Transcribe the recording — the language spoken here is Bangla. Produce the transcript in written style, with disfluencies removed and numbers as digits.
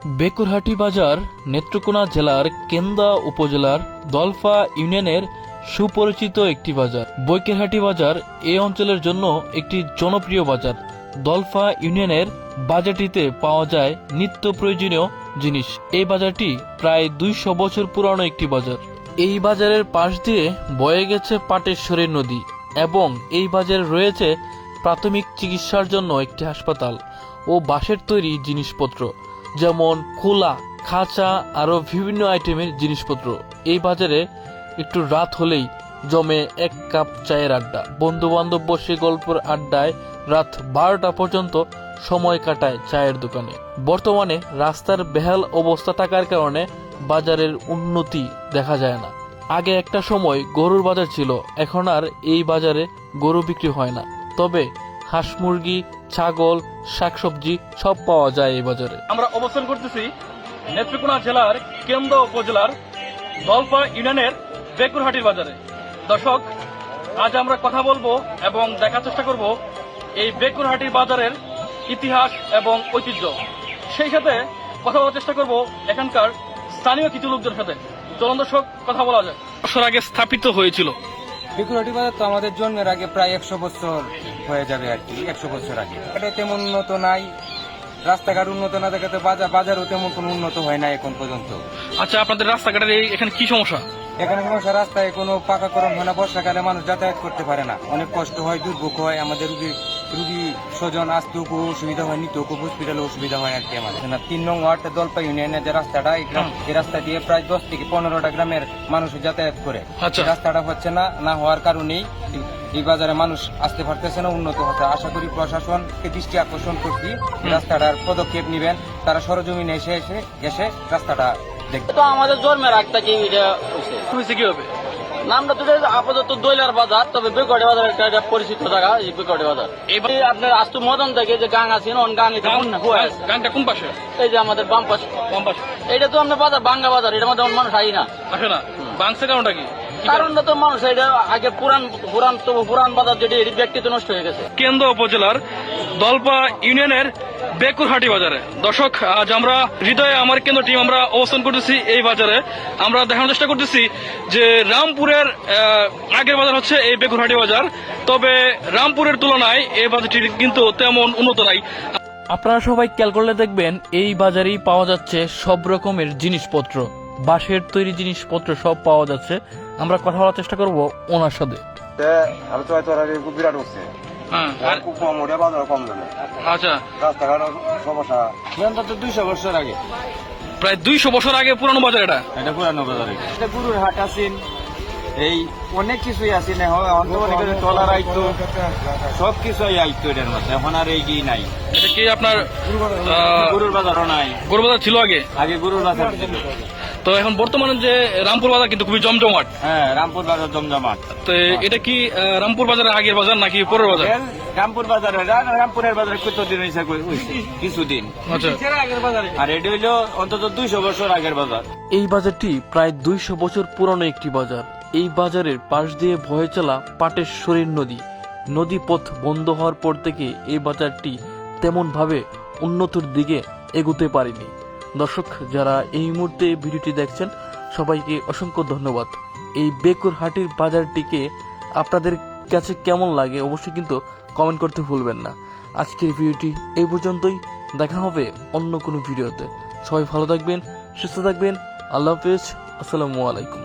বেকুরহাটি বাজার নেত্রকোনা জেলার কেন্দা উপজেলার দলফা ইউনিয়নের সুপরিচিত একটি বাজার। বৈকেরহাটি বাজার এই অঞ্চলের জন্য একটি জনপ্রিয় বাজার। দলফা ইউনিয়নের বাজারটিতে পাওয়া যায় নিত্য প্রয়োজনীয় জিনিস। এই বাজারটি প্রায় 200 বছর পুরানো একটি বাজার। এই বাজারের পাশ দিয়ে বয়ে গেছে পাটেশ্বরী নদী এবং এই বাজারে রয়েছে প্রাথমিক চিকিৎসার জন্য একটি হাসপাতাল ও বাঁশের তৈরি জিনিসপত্র, যেমন খোলা, খাঁচা আরো বিভিন্ন আইটেমের জিনিসপত্র। এই বাজারে একটু রাত হলেই জমে এক কাপ চায়ের আড্ডা। বন্ধু বান্ধব বসে গল্পের আড্ডায় রাত 12টা পর্যন্ত সময় কাটায় চায়ের দোকানে। বর্তমানে রাস্তার বেহাল অবস্থা থাকার কারণে বাজারের উন্নতি দেখা যায় না। আগে একটা সময় গরুর বাজার ছিল, এখন আর এই বাজারে গরু বিক্রি হয় না, তবে হাঁস মুরগি, ছাগল, শাকসবজি সব পাওয়া যায় এই বাজারে। আমরা অবস্থান করতেছি নেত্রকোনা জেলার কেন্দা উপজেলার দলফা ইউনিয়নের বেকুরহাটির বাজারে। দর্শক, আজ আমরা কথা বলবো এবং দেখার চেষ্টা করব এই বেকুরহাটির বাজারের ইতিহাস এবং ঐতিহ্য। সেই সাথে কথা বলার চেষ্টা করব এখানকার স্থানীয় কিছু লোকদের সাথে। চলুন দর্শক, কথা বলা যায়। বছর আগে স্থাপিত হয়েছিল বেকুরহাটি বাজার তো আমাদের জন্মের আগে প্রায় 100 বছর হয়ে যাবে আর কি। 100 বছর আগে এটা তেমন উন্নত নাই, রাস্তাঘাট উন্নত না দেখাতে বাজারও তেমন কোনো উন্নত হয় না এখন পর্যন্ত। আচ্ছা, আপনাদের রাস্তাঘাটের এখানে কি সমস্যা? এখানে সমস্যা, রাস্তায় কোনো পাকাকরণ হয় না, বর্ষাকালে মানুষ যাতায়াত করতে পারে না, অনেক কষ্ট হয়, দুর্ভোগ হয়। আমাদের রুগী স্বজন আসতেও খুব অসুবিধা হয়, নিতেও খুব হসপিটালে অসুবিধা হয় আর কি। আমাদের 3 নং ওয়ার্ড দলপা ইউনিয়নের যে রাস্তাটা, এই রাস্তা দিয়ে প্রায় 10 থেকে 15টা গ্রামের মানুষ যাতায়াত করে। আচ্ছা। রাস্তাটা হচ্ছে না হওয়ার কারণেই এই বাজারে মানুষ আসতে পারতেছে না, উন্নত হচ্ছে। আশা করি প্রশাসনকে দৃষ্টি আকর্ষণ করছি, রাস্তাটার পদক্ষেপ নেবেন তারা, সরজমিনে এসে রাস্তাটা দেখবে। তো আমাদের জন্মের আগ থেকে হয়েছে কি হবে? নামটা তো আপাতত দৈলার বাজার, তবে বেকুরহাটি বাজার একটা পরিচিত জায়গা। এই বেকুরহাটি বাজার আপনার আস্তু মদন থেকে যে গাং আছে, গানটা কোন পাশে? এই যে আমাদের বাম পাশে। এটা তো আপনার বাজার বাঙ্গা বাজার, এটার মধ্যে মানুষ আই না আসে না। বাংসে কারণটা কি? কারণটা তো মানুষ এটা আগে পুরান বাজার যেটি এটি ব্যক্তিত্ব নষ্ট হয়ে গেছে। কেন্দ্র উপজেলার দলপা ইউনিয়নের বেকুরহাটি বাজারে। দর্শক, আজ আমরা হৃদয়ে আমার কেন্দ্র টিম আমরা অবস্থান করতেছি এই বাজারে। আমরা দেখানোর চেষ্টা করতেছি যে রামপুরের আগের বাজার হচ্ছে এই বেকুরহাটি বাজার, তবে রামপুরের তুলনায় এই বাজারটি কিন্তু তেমন উন্নত নাই। আপনারা সবাই খেয়াল করলে দেখবেন এই বাজারেই পাওয়া যাচ্ছে সব রকমের জিনিসপত্র, বাঁশের তৈরি জিনিসপত্র সব পাওয়া যাচ্ছে। আমরা কথা বলার চেষ্টা করব ওনার সাথে। বিরাট হচ্ছে, খুব কম ওটা বাজার কম জানে। আচ্ছা, রাস্তাঘাট সমস্যা 200 বছর আগে, প্রায় 200 বছর আগে পুরানো বাজার এটা পুরানো বাজার। এটা গরুর হাট আছেন, এই অনেক কিছুই আছে না, টলার আইতো, সব কিছুই আইতো এটার মধ্যে। এখন আর এই কি নাই। এটা কি আপনার গরুর বাজারও নাই? গরু বাজার ছিল আগে গরুর বাজার ছিল। তো এখন বর্তমানে যে রামপুর বাজার কিন্তু খুবই জমজমাট। হ্যাঁ, রামপুর বাজার জমজমাট। তো এটা কি রামপুর বাজারের আগের বাজার নাকি পরের বাজার? রামপুর বাজার, রামপুরের বাজারে কতদিন হয়েছে? কিছুদিন। আচ্ছা, আর এটা হইলো অন্তত 200 বছর আগের বাজার। এই বাজারটি প্রায় 200 বছর পুরনো একটি বাজার। এই বাজারের পাশ দিয়ে বয়ে চলা পাটেশ্বরী নদী পথ বন্ধ হওয়ার পর থেকে এই বাজারটি তেমন ভাবে উন্নতির দিকে এগোতে পারেনি। দর্শক, যারা এই মুহূর্তে ভিডিওটি দেখছেন সবাইকে অসংখ্য ধন্যবাদ। এই বেকুরহাটির বাজারটিকে আপনাদের কাছে কেমন লাগে অবশ্যই কিন্তু কমেন্ট করতে ভুলবেন না। আজকের ভিডিওটি এই পর্যন্তই, দেখা হবে অন্য কোনো ভিডিওতে। সবাই ভালো থাকবেন, সুস্থ থাকবেন। আল্লাহ হাফেজ, আসসালামু আলাইকুম।